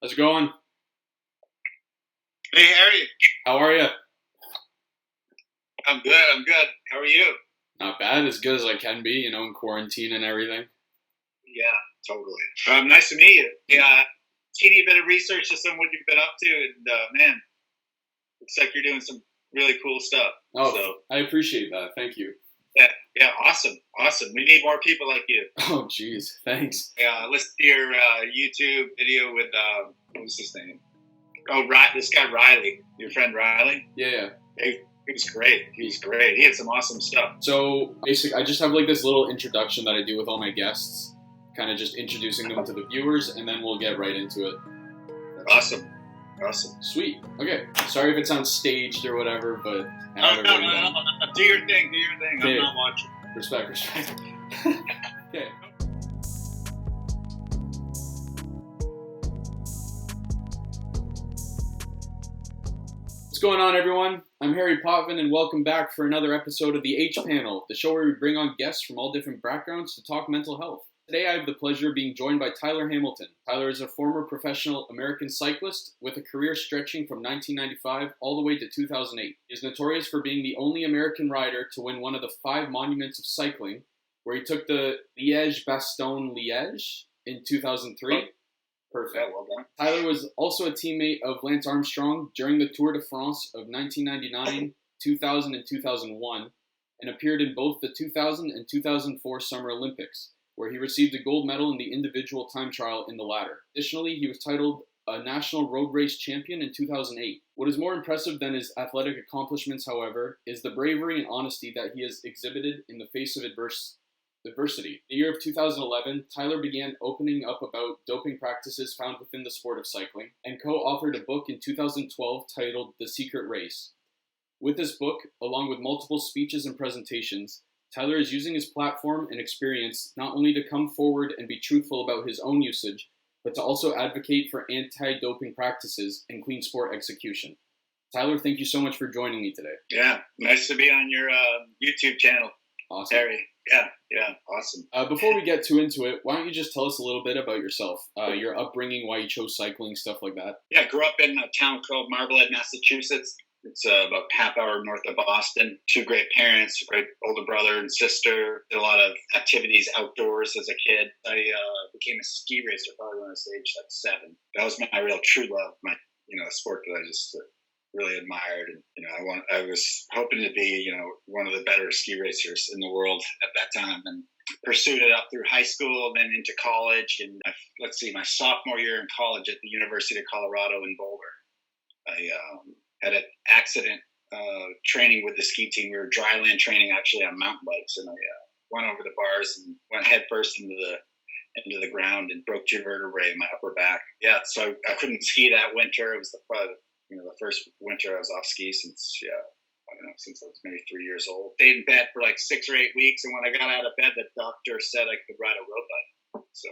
How's it going? Hey, Harry. How are you? I'm good. How are you? Not bad, as good as I can be, in quarantine and everything. Yeah, totally. Nice to meet you. Yeah, teeny bit of research just on what you've been up to, and man, looks like you're doing some really cool stuff. Oh, So, I appreciate that. Thank you. yeah, awesome. We need more people like you. Oh, geez. Thanks. Yeah, listen to your YouTube video with, what was his name? Oh, this guy Riley, your friend Riley. Yeah. He was great. He had some awesome stuff. So, basically, I just have like this little introduction that I do with all my guests, kind of just introducing them to the viewers, and then we'll get right into it. Awesome. Sweet. Okay. Sorry if it sounds staged or whatever, but I have it No. written down. Do your thing. Okay. I'm not watching. Respect. Okay. What's going on, everyone? I'm Harry Potvin, and welcome back for another episode of the H Panel, the show where we bring on guests from all different backgrounds to talk mental health. Today I have the pleasure of being joined by Tyler Hamilton. Tyler is a former professional American cyclist with a career stretching from 1995 all the way to 2008. He is notorious for being the only American rider to win one of the 5 monuments of cycling, where he took the Liège-Bastogne-Liège in 2003. Perfect. Yeah, well done. Tyler was also a teammate of Lance Armstrong during the Tour de France of 1999, 2000, and 2001, and appeared in both the 2000 and 2004 Summer Olympics, where he received a gold medal in the individual time trial in the latter. Additionally, he was titled a national road race champion in 2008. What is more impressive than his athletic accomplishments, however, is the bravery and honesty that he has exhibited in the face of adversity. In the year of 2011, Tyler began opening up about doping practices found within the sport of cycling, and co-authored a book in 2012 titled The Secret Race. With this book, along with multiple speeches and presentations, Tyler is using his platform and experience not only to come forward and be truthful about his own usage, but to also advocate for anti-doping practices and clean sport execution. Tyler, thank you so much for joining me today. Yeah, nice to be on your YouTube channel. Awesome. Harry. Yeah, awesome. Before we get too into it, why don't you just tell us a little bit about yourself, your upbringing, why you chose cycling, stuff like that? Yeah, grew up in a town called Marblehead, Massachusetts. It's about half hour north of Boston. 2 great parents, a great older brother and sister. Did a lot of activities outdoors as a kid. I became a ski racer probably when I was age 7. That was my real true love, my sport that I just really admired, and I was hoping to be one of the better ski racers in the world at that time, and pursued it up through high school and then into college. And my sophomore year in college at the University of Colorado in Boulder, I had an accident training with the ski team. We were dryland training actually on mountain bikes, and I went over the bars and went headfirst into the ground and broke 2 vertebrae in my upper back. Yeah, so I couldn't ski that winter. It was the first winter I was off ski since I was maybe 3 years old. Stayed in bed for like 6 or 8 weeks, and when I got out of bed, the doctor said I could ride a road bike. So,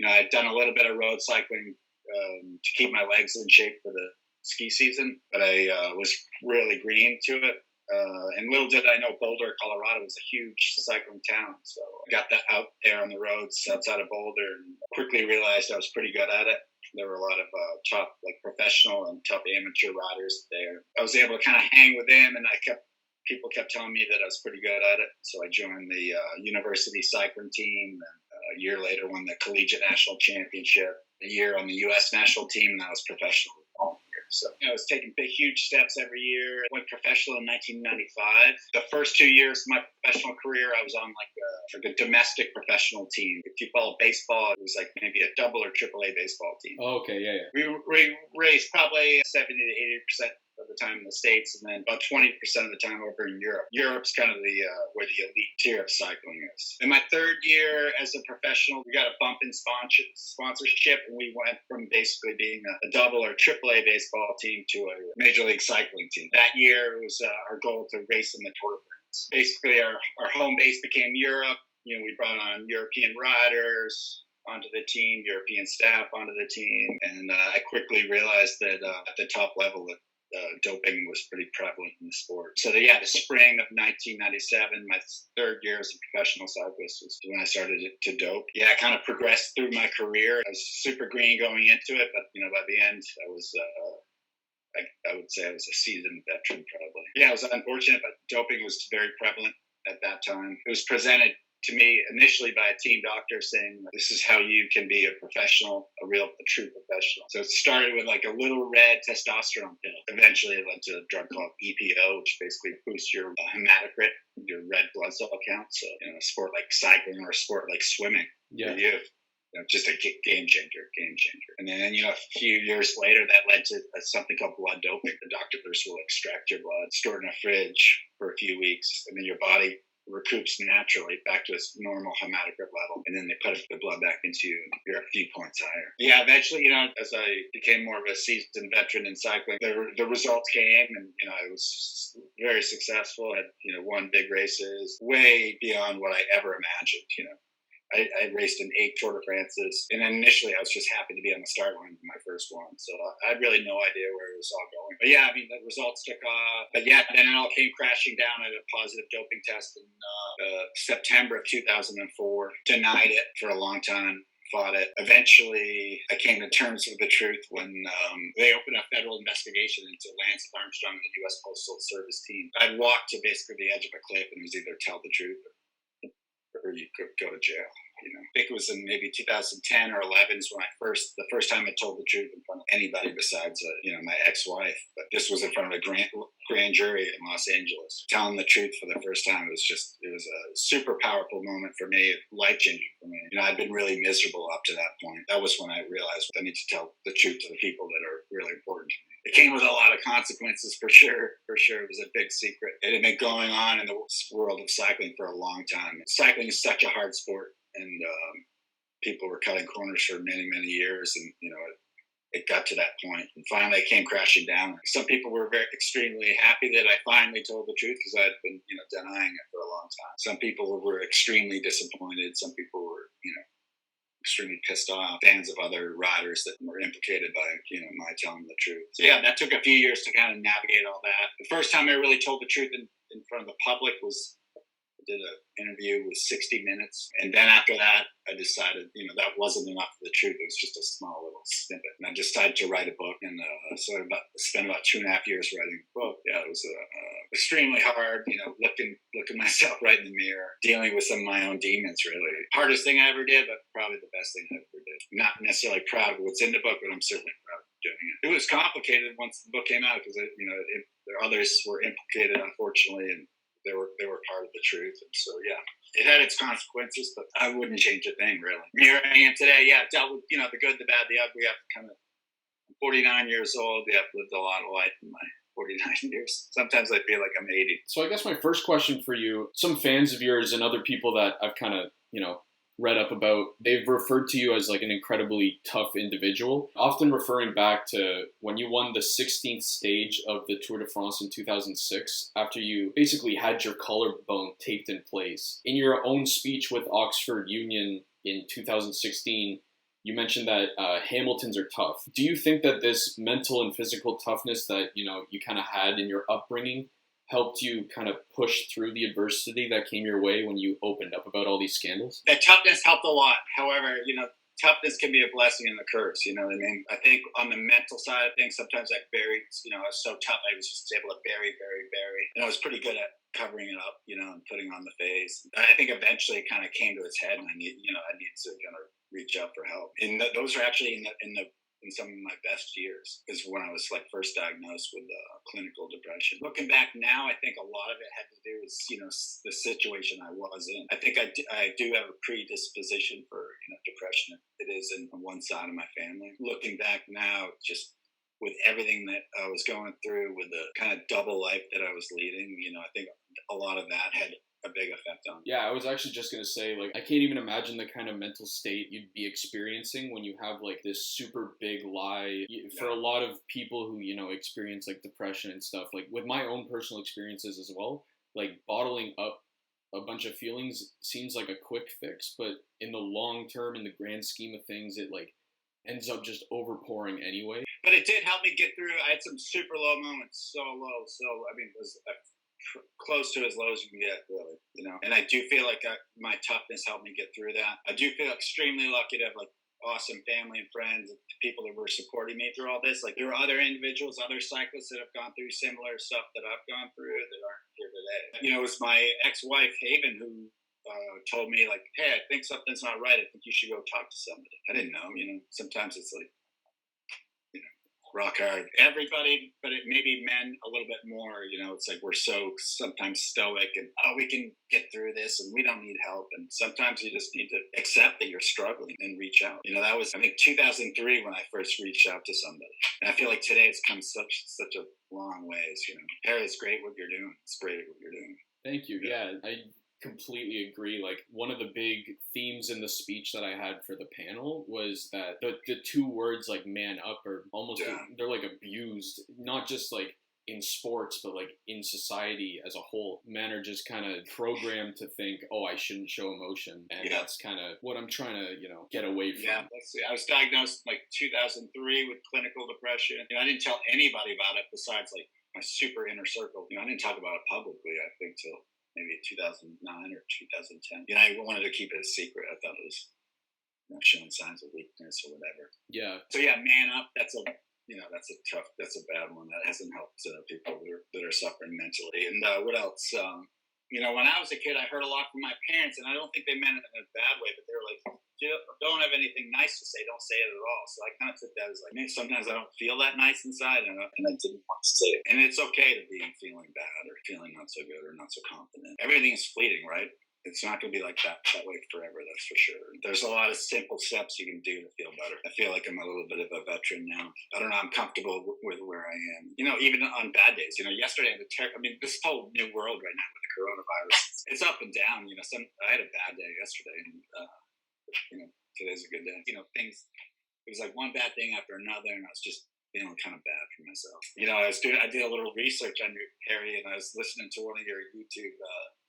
I'd done a little bit of road cycling to keep my legs in shape for the ski season, but I was really green to it. And little did I know Boulder, Colorado was a huge cycling town. So I got that out there on the roads outside of Boulder and quickly realized I was pretty good at it. There were a lot of top, professional and tough amateur riders there. I was able to kind of hang with them, and people kept telling me that I was pretty good at it. So I joined the university cycling team, and a year later won the collegiate national championship. A year on the U.S. national team, and I was professional all year. So I was taking big, huge steps every year. I went professional in 1995. The first 2 years of my professional career, I was on a domestic professional team. If you follow baseball, it was maybe a double or triple A baseball team. Oh, okay, yeah. We raced probably 70 to 80% of the time in the States, and then about 20% of the time over in Europe. Europe's kind of where the elite tier of cycling is. In my 3rd year as a professional, we got a bump in sponsorship, and we went from basically being a double or triple A baseball team to a Major League Cycling team. That year was our goal to race in the Tour de France. Basically, our home base became Europe. We brought on European riders onto the team, European staff onto the team, and I quickly realized that at the top level that doping was pretty prevalent in the sport. So the spring of 1997, my third year as a professional cyclist, was when I started to dope. Yeah, I kind of progressed through my career. I was super green going into it, but by the end, I was. I would say I was a seasoned veteran, probably. Yeah, it was unfortunate, but doping was very prevalent at that time. It was presented to me initially by a team doctor saying, this is how you can be a professional, a true professional. So it started with like a little red testosterone pill. Eventually it led to a drug called EPO, which basically boosts your hematocrit, your red blood cell count. So, a sport like cycling or a sport like swimming, for you. Just a game changer. And then, a few years later, that led to something called blood doping. The doctors will extract your blood, store it in a fridge for a few weeks, and then your body recoups naturally back to its normal hematocrit level, and then they put the blood back into you, and you're a few points higher. Yeah, eventually, as I became more of a seasoned veteran in cycling, the results came, and I was very successful. Had won big races, way beyond what I ever imagined. I raced in 8 Tour de France's, and initially I was just happy to be on the start line for my first one. So I had really no idea where it was all going. But yeah, the results took off. But yeah, then it all came crashing down at a positive doping test in September of 2004. Denied it for a long time. Fought it. Eventually, I came to terms with the truth when they opened a federal investigation into Lance Armstrong and the U.S. Postal Service team. I'd walked to basically the edge of a cliff, and it was either tell the truth or you could go to jail. I think it was in maybe 2010 or 11 is when the first time I told the truth in front of anybody besides my ex-wife. But this was in front of a grand jury in Los Angeles. Telling the truth for the first time it was a super powerful moment for me, life-changing for me. I'd been really miserable up to that point. That was when I realized I need to tell the truth to the people that are really important to me. It came with a lot of consequences, for sure. It was a big secret. It had been going on in the world of cycling for a long time. Cycling is such a hard sport, and people were cutting corners for many, many years, and it got to that point. And finally, it came crashing down. Some people were extremely happy that I finally told the truth because I had been denying it for a long time. Some people were extremely disappointed. Some people were extremely pissed off, fans of other riders that were implicated by my telling the truth. So yeah, that took a few years to kind of navigate all that. The first time I really told the truth in front of the public was I did an interview with 60 Minutes, and then after that I decided that wasn't enough of the truth. It was just a small little snippet, and I decided to write a book, and so I spent about 2.5 years writing a book. Yeah, it was extremely hard, looking myself right in the mirror, dealing with some of my own demons, really. Hardest thing I ever did, but probably the best thing I ever did. Not necessarily proud of what's in the book, but I'm certainly proud of doing it. It was complicated once the book came out because others were implicated, unfortunately, and they were part of the truth. And so yeah, it had its consequences, but I wouldn't change a thing, really. Here I am today. Yeah, dealt with the good, the bad, the ugly. I'm 49 years old. Yeah, I've lived a lot of life in my 49 years. Sometimes I feel like I'm 80. So I guess my first question for you, some fans of yours and other people that I've kind of, read up about, they've referred to you as like an incredibly tough individual, often referring back to when you won the 16th stage of the Tour de France in 2006, after you basically had your collarbone taped in place. In your own speech with Oxford Union in 2016, you mentioned that Hamiltons are tough. Do you think that this mental and physical toughness that, you kind of had in your upbringing helped you kind of push through the adversity that came your way when you opened up about all these scandals? The toughness helped a lot. However, toughness can be a blessing and a curse. You know what I mean? I think on the mental side of things, sometimes I buried, I was so tough, I was just able to bury. And I was pretty good at covering it up, and putting on the face. And I think eventually it kind of came to its head, and I need to kind of reach out for help. And those are actually in some of my best years, is when I was first diagnosed with clinical depression. Looking back now, I think a lot of it had to do with the situation I was in. I think I do have a predisposition for depression. It is in one side of my family. Looking back now, just with everything that I was going through, with the kind of double life that I was leading, I think a lot of that had a big effect on me. Yeah, I was actually just going to say, I can't even imagine the kind of mental state you'd be experiencing when you have this super big lie. For a lot of people who, experience depression and stuff, with my own personal experiences as well, bottling up a bunch of feelings seems like a quick fix, but in the long term, in the grand scheme of things, it ends up just overpouring anyway. But But it did help me get through. I had some super low moments, so low. So, I mean, it was close to as low as you can get, really, you know. And I do feel like my toughness helped me get through that. I do feel extremely lucky to have, like, awesome family and friends, people that were supporting me through all this. Like, there were other individuals, other cyclists that have gone through similar stuff that I've gone through that aren't here today. You know, it was my ex-wife, Haven, who told me, like, hey, I think something's not right. I think you should go talk to somebody. I didn't know, you know, sometimes it's like, you know, rock hard. Everybody, but it maybe men a little bit more, you know, it's like we're so sometimes stoic and, oh, we can get through this and we don't need help. And sometimes you just need to accept that you're struggling and reach out. You know, that was, I think, 2003 when I first reached out to somebody. And I feel like today it's come such a long ways, you know. Harry, it's great what you're doing. It's great what you're doing. Thank you. Yeah, I completely agree. Like, one of the big themes in the speech that I had for the panel was that the two words, like, man up, are almost, they're like abused, not just like in sports, but like in society as a whole. Men are just kind of programmed to think, oh, I shouldn't show emotion. And that's kind of what I'm trying to, you know, get away from. Yeah, let's see. I was diagnosed like 2003 with clinical depression. You know, I didn't tell anybody about it besides like my super inner circle. You know, I didn't talk about it publicly, I think, till maybe 2009 or 2010. You know, I wanted to keep it a secret. I thought it was, you know, showing signs of weakness or whatever. Yeah. So yeah, man up. That's a bad one. That hasn't helped people that are suffering mentally. And what else? You know, when I was a kid, I heard a lot from my parents, and I don't think they meant it in a bad way, but they were like, you don't have anything nice to say, don't say it at all. So I kind of took that as like, maybe sometimes I don't feel that nice inside, and I didn't want to say it. And it's okay to be feeling bad or feeling not so good or not so confident. Everything is fleeting, right? It's not going to be like that way forever, that's for sure. There's a lot of simple steps you can do to feel better. I feel like I'm a little bit of a veteran now. I don't know, I'm comfortable with where I am. You know, even on bad days, you know, yesterday I mean, this whole new world right now with the coronavirus, it's up and down. You know, I had a bad day yesterday, and, you know, today's a good day. You know, it was like one bad thing after another, and I was just feeling kind of bad for myself. You know, I did a little research on you, Harry, and I was listening to one of your YouTube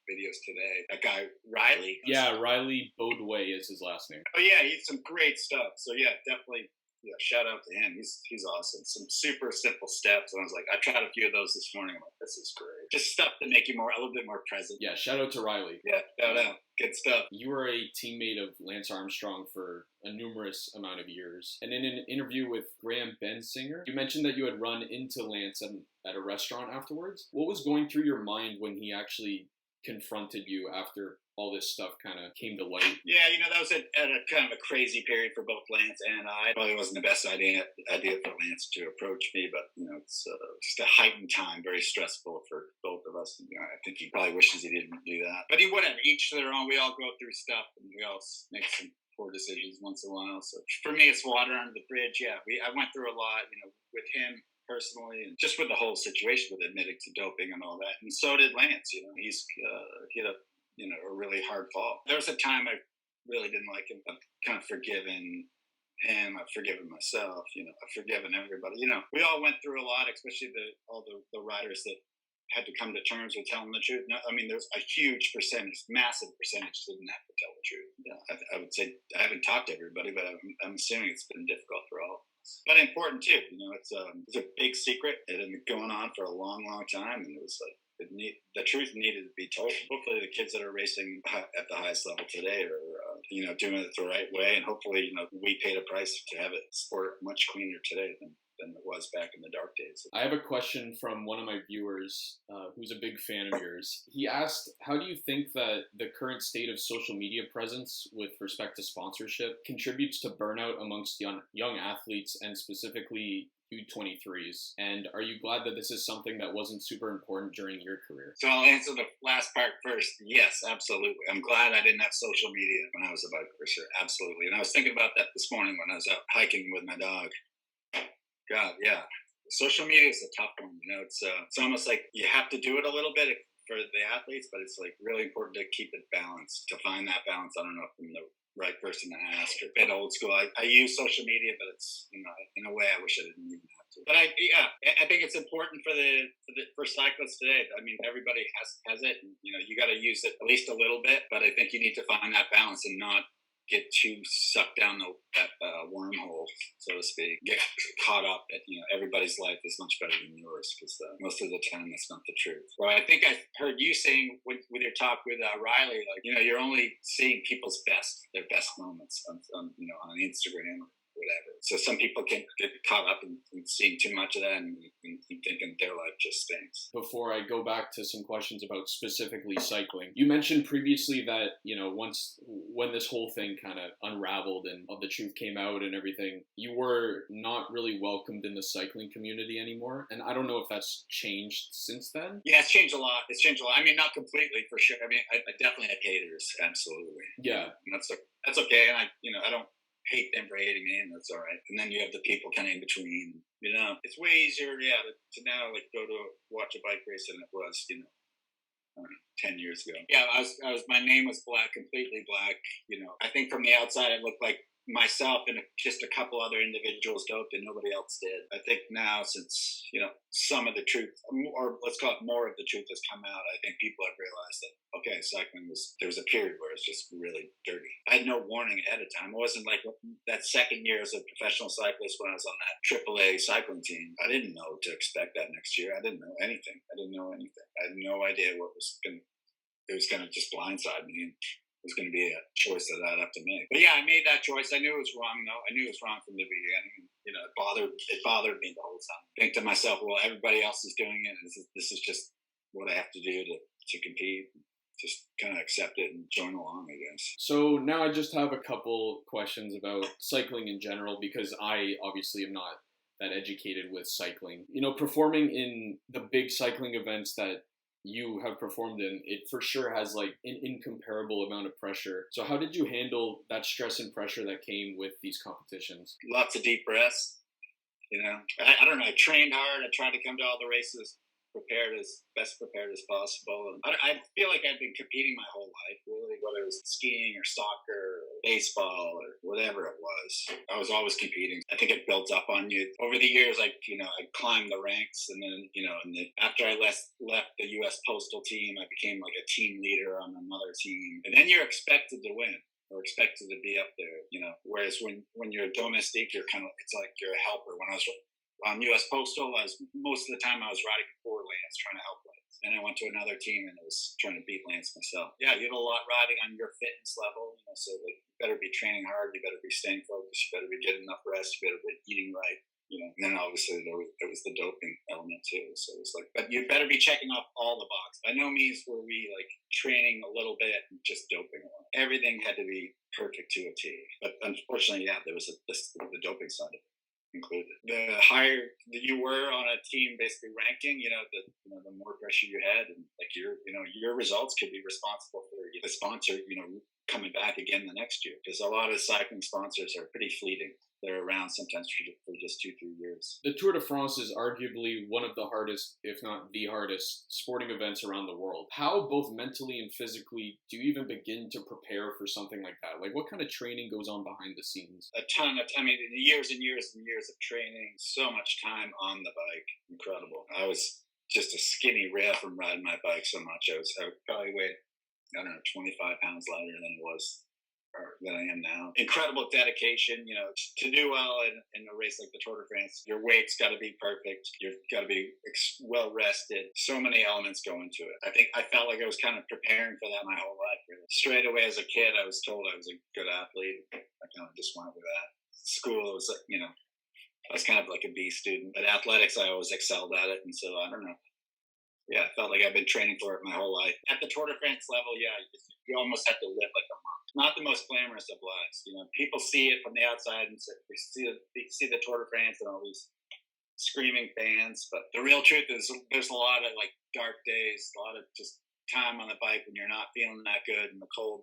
videos today. That guy, Riley? Yeah, Riley Bodway is his last name. Oh, yeah, he's some great stuff. So, yeah, definitely, yeah, shout out to him. He's awesome. Some super simple steps. And I was like, I tried a few of those this morning. I'm like, this is great. Just stuff to make you a little bit more present. Yeah, shout out to Riley. Yeah, shout out. Good stuff. You were a teammate of Lance Armstrong for a numerous amount of years. And in an interview with Graham Bensinger, you mentioned that you had run into Lance at a restaurant afterwards. What was going through your mind when he actually confronted you after all this stuff kind of came to light? Yeah, you know, that was at a kind of a crazy period for both Lance and I. Probably wasn't the best idea for Lance to approach me, but, you know, it's just a heightened time, very stressful for both of us. And, you know, I think he probably wishes he didn't do that. But whatever, each to their own. We all go through stuff, and we all make some poor decisions once in a while. So for me, it's water under the bridge. Yeah, I went through a lot, you know, with him personally, and just with the whole situation with admitting to doping and all that. And so did Lance. You know, he had a really hard fall. There was a time I really didn't like him. I've kind of forgiven him. I've forgiven myself. You know, I've forgiven everybody. You know, we all went through a lot, especially all the riders that had to come to terms with telling the truth. No, I mean, there's a huge percentage, massive percentage, didn't have to tell the truth. Yeah, I would say I haven't talked to everybody, but I'm assuming it's been difficult for all. But important too, you know. It's a big secret. It had been going on for a long, long time, and it was like the truth needed to be told. Hopefully, the kids that are racing at the highest level today are, you know, doing it the right way, and hopefully, you know, we paid a price to have it sport much cleaner today than it was back in the dark days. I have a question from one of my viewers who's a big fan of yours. He asked, how do you think that the current state of social media presence with respect to sponsorship contributes to burnout amongst young athletes and specifically U23s? And are you glad that this is something that wasn't super important during your career? So I'll answer the last part first. Yes, absolutely. I'm glad I didn't have social media when I was a bike racer. Absolutely. And I was thinking about that this morning when I was out hiking with my dog. God, yeah. Social media is a tough one. You know, it's almost like you have to do it a little bit for the athletes, but it's like really important to keep it balanced, to find that balance. I don't know if I'm the right person to ask, or a bit old school. I use social media, but it's, you know, in a way I wish I didn't even have to. But I think it's important for cyclists today. I mean, everybody has it. And, you know, you got to use it at least a little bit, but I think you need to find that balance and not get too sucked down that wormhole, so to speak. Get caught up at, everybody's life is much better than yours, because most of the time that's not the truth. Well, I think I heard you saying with your talk with Riley, like, you're only seeing people's their best moments on Instagram or whatever. So some people can get caught up in seeing too much of that and thinking their life just stinks. Before I go back to some questions about specifically cycling, you mentioned previously that, when this whole thing kind of unraveled and the truth came out and everything, you were not really welcomed in the cycling community anymore. And I don't know if that's changed since then. Yeah, it's changed a lot. I mean, not completely, for sure. I mean, I definitely have haters. Absolutely. Yeah. And that's okay. And I don't hate them for hating me, and that's all right. And then you have the people kind of in between. It's way easier, to now like go to watch a bike race than it was, 10 years ago. Yeah, my name was black, completely black. I think from the outside it looked like myself and just a couple other individuals doped, and nobody else did. I think now, since some of the truth, or let's call it more of the truth, has come out, I think people have realized that, okay, cycling there was a period where it's just really dirty. I had no warning ahead of time. It wasn't like that second year as a professional cyclist when I was on that AAA cycling team. I didn't know to expect that next year. I didn't know anything. I had no idea it was going to just blindside me. It was going to be a choice that I'd have to make. But yeah, I made that choice. I knew it was wrong, though. I knew it was wrong from the beginning. It bothered me the whole time. I think to myself, well, everybody else is doing it. This is just what I have to do to compete. Just kind of accept it and join along, I guess. So now I just have a couple questions about cycling in general, because I obviously am not that educated with cycling. Performing in the big cycling events that you have performed in, it for sure has like an incomparable amount of pressure. So how did you handle that stress and pressure that came with these competitions? Lots of deep breaths. I don't know. I trained hard. I tried to come to all the races best prepared as possible. And I feel like I've been competing my whole life, really, whether it was skiing or soccer or baseball or whatever it was. I was always competing. I think it builds up on you. Over the years, I climbed the ranks, and then, after I left the U.S. Postal team, I became like a team leader on another team. And then you're expected to win, or expected to be up there, whereas when you're a domestique, it's like you're a helper. When I was on U.S. Postal, most of the time I was riding for Lance, trying to help Lance. Then I went to another team and I was trying to beat Lance myself. Yeah, you have a lot riding on your fitness level, so like, you better be training hard, you better be staying focused, you better be getting enough rest, you better be eating right. And then obviously there was the doping element too. So it was like, but you better be checking off all the boxes. By no means were we like training a little bit and just doping. Everything had to be perfect to a T. But unfortunately, yeah, there was the doping side of it included. The higher that you were on a team basically ranking, the more pressure you had, and like your results could be responsible for the sponsor, coming back again the next year, because a lot of cycling sponsors are pretty fleeting. They're around sometimes for just 2-3 years. The Tour de France is arguably one of the hardest, if not the hardest, sporting events around the world. How, both mentally and physically, do you even begin to prepare for something like that? Like, what kind of training goes on behind the scenes? A ton of, years and years and years of training, so much time on the bike. Incredible. I was just a skinny rail from riding my bike so much. I probably weighed, 25 pounds lighter than I am now. Incredible dedication, to do well in a race like the Tour de France. Your weight's got to be perfect. You've got to be well rested. So many elements go into it. I felt like I was kind of preparing for that my whole life. Really. Straight away as a kid, I was told I was a good athlete. I kind of just went with that. School was, I was kind of like a B student. But athletics, I always excelled at it. And so, I don't know. Yeah, I felt like I've been training for it my whole life. At the Tour de France level, yeah, you almost have to live like a monk. Not the most glamorous of lives. People see it from the outside and they see the Tour de France and all these screaming fans. But the real truth is there's a lot of like dark days, a lot of just time on the bike when you're not feeling that good in the cold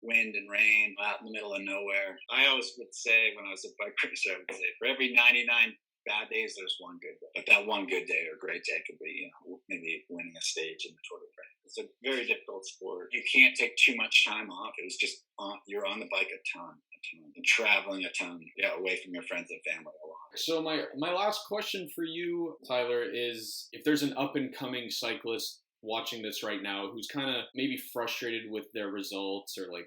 wind and rain out in the middle of nowhere. I always would say when I was a bike racer, I would say for every 99 bad days, there's one good day. But that one good day or great day could be, maybe winning a stage in the Tour de France. It's a very difficult sport. You can't take too much time off. It was just you're on the bike a ton, and traveling a ton, away from your friends and family a lot. So my last question for you, Tyler, is if there's an up and coming cyclist watching this right now who's kind of maybe frustrated with their results, or like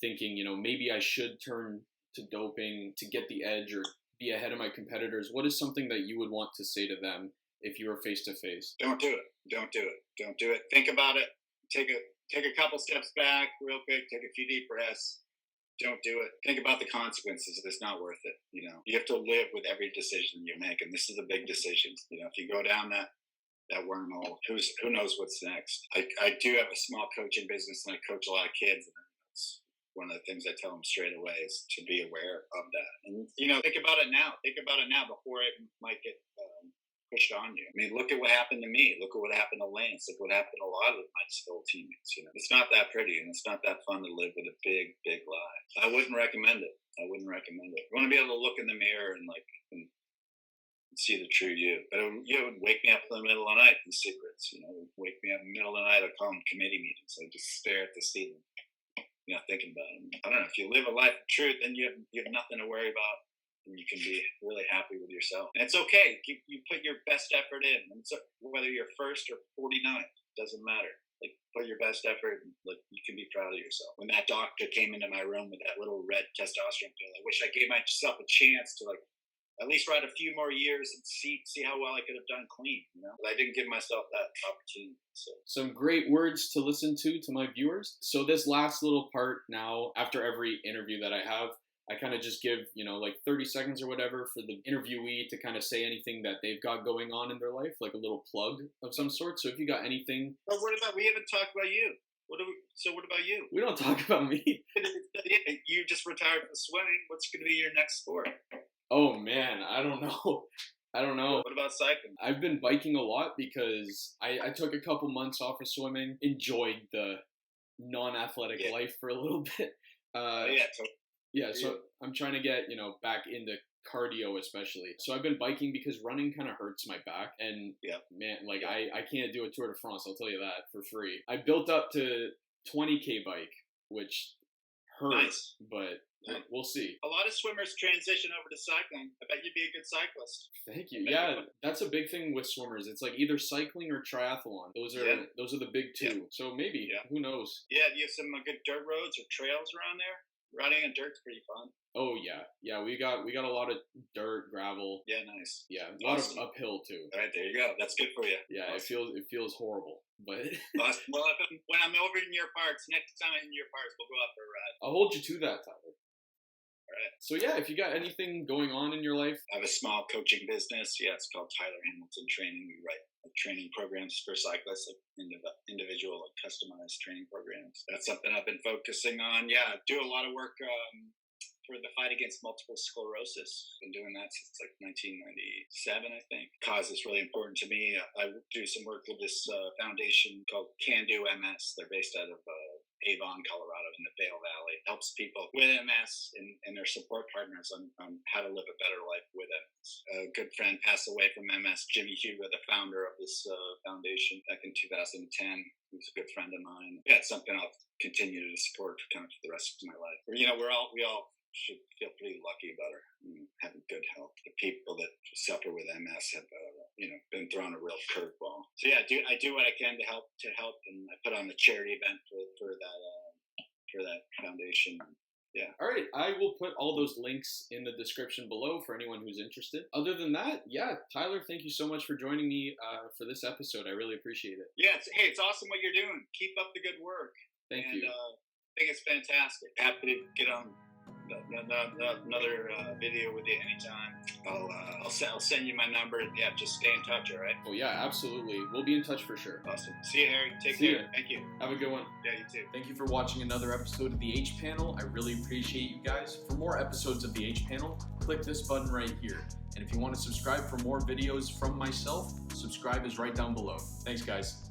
thinking, maybe I should turn to doping to get the edge or be ahead of my competitors, what is something that you would want to say to them if you were face to face? Don't do it. Don't do it. Don't do it. Think about it. Take a couple steps back real quick. Take a few deep breaths. Don't do it. Think about the consequences. It's not worth it. You have to live with every decision you make, and this is a big decision. If you go down that wormhole, who knows what's next? I do have a small coaching business, and I coach a lot of kids, and that's one of the things I tell them straight away is to be aware of that. And think about it now. Think about it now before it might get pushed on you. I mean, look at what happened to me. Look at what happened to Lance. Look what happened to a lot of my still teammates. It's not that pretty, and it's not that fun to live with a big, big lie. I wouldn't recommend it. You want to be able to look in the mirror and see the true you. But it would wake me up in the middle of the night in secrets. Wake me up in the middle of the night. I'd call them committee meetings. I'd just stare at the ceiling, thinking about them. I don't know. If you live a life of truth, then you have nothing to worry about. And you can be really happy with yourself. And it's okay. You put your best effort in. And so whether you're first or 49th, doesn't matter. Put your best effort and you can be proud of yourself. When that doctor came into my room with that little red testosterone pill, I wish I gave myself a chance to at least ride a few more years and see how well I could have done clean, But I didn't give myself that opportunity. So. Some great words to listen to my viewers. So this last little part now, after every interview that I have, I kind of just give, 30 seconds or whatever for the interviewee to kind of say anything that they've got going on in their life, like a little plug of some sort. So if you got anything. But we haven't talked about you. What about you? We don't talk about me. You just retired from swimming. What's going to be your next sport? Oh, man, I don't know. What about cycling? I've been biking a lot because I took a couple months off of swimming, enjoyed the non-athletic life for a little bit. So I'm trying to get, back into cardio especially. So I've been biking because running kind of hurts my back. And man, I can't do a Tour de France, I'll tell you that, for free. I built up to 20K bike, which hurts, but we'll see. A lot of swimmers transition over to cycling. I bet you'd be a good cyclist. Thank you. Yeah, that's a big thing with swimmers. It's either cycling or triathlon. Those are the big two. So maybe, who knows? Yeah, do you have some good dirt roads or trails around there? Riding on dirt's pretty fun. Oh yeah. We got a lot of dirt, gravel. Yeah, nice. Yeah, a lot of uphill too. All right, there you go. That's good for you. Yeah, awesome. It feels horrible, but. Awesome. Well, when I'm over in your parts, next time I'm in your parts, we'll go out for a ride. I'll hold you to that, Tyler. All right. So yeah, if you got anything going on in your life, I have a small coaching business. Yeah, it's called Tyler Hamilton Training. We write training programs for cyclists, individual customized training programs. That's something I've been focusing on. Yeah, I do a lot of work for the fight against multiple sclerosis. Been doing that since 1997, I think. Cause is really important to me. I do some work with this foundation called Can Do MS. They're based out of Avon, Colorado, in the Vail Valley. It helps people with MS and their support partners on how to live a better life with MS. A good friend passed away from MS, Jimmy Hugo, the founder of this foundation back in 2010. He was a good friend of mine. Yeah, it's something I'll continue to support kind of for the rest of my life. We all should feel pretty lucky about having good health. The people that suffer with MS have been thrown a real curveball. So yeah, I do what I can to help, and I put on the charity event for that foundation. Yeah. All right, I will put all those links in the description below for anyone who's interested. Other than that, Tyler, thank you so much for joining me for this episode. I really appreciate it. Yeah, it's awesome what you're doing. Keep up the good work. Thank you. I think it's fantastic. Happy to get on another video with you anytime. I'll send you my number. Yeah, just stay in touch, all right? Oh yeah, absolutely. We'll be in touch for sure. Awesome. See you, Harry. Take care. Thank you. Have a good one. Yeah, you too. Thank you for watching another episode of the H Panel. I really appreciate you guys. For more episodes of the H Panel, click this button right here. And if you want to subscribe for more videos from myself, subscribe is right down below. Thanks, guys.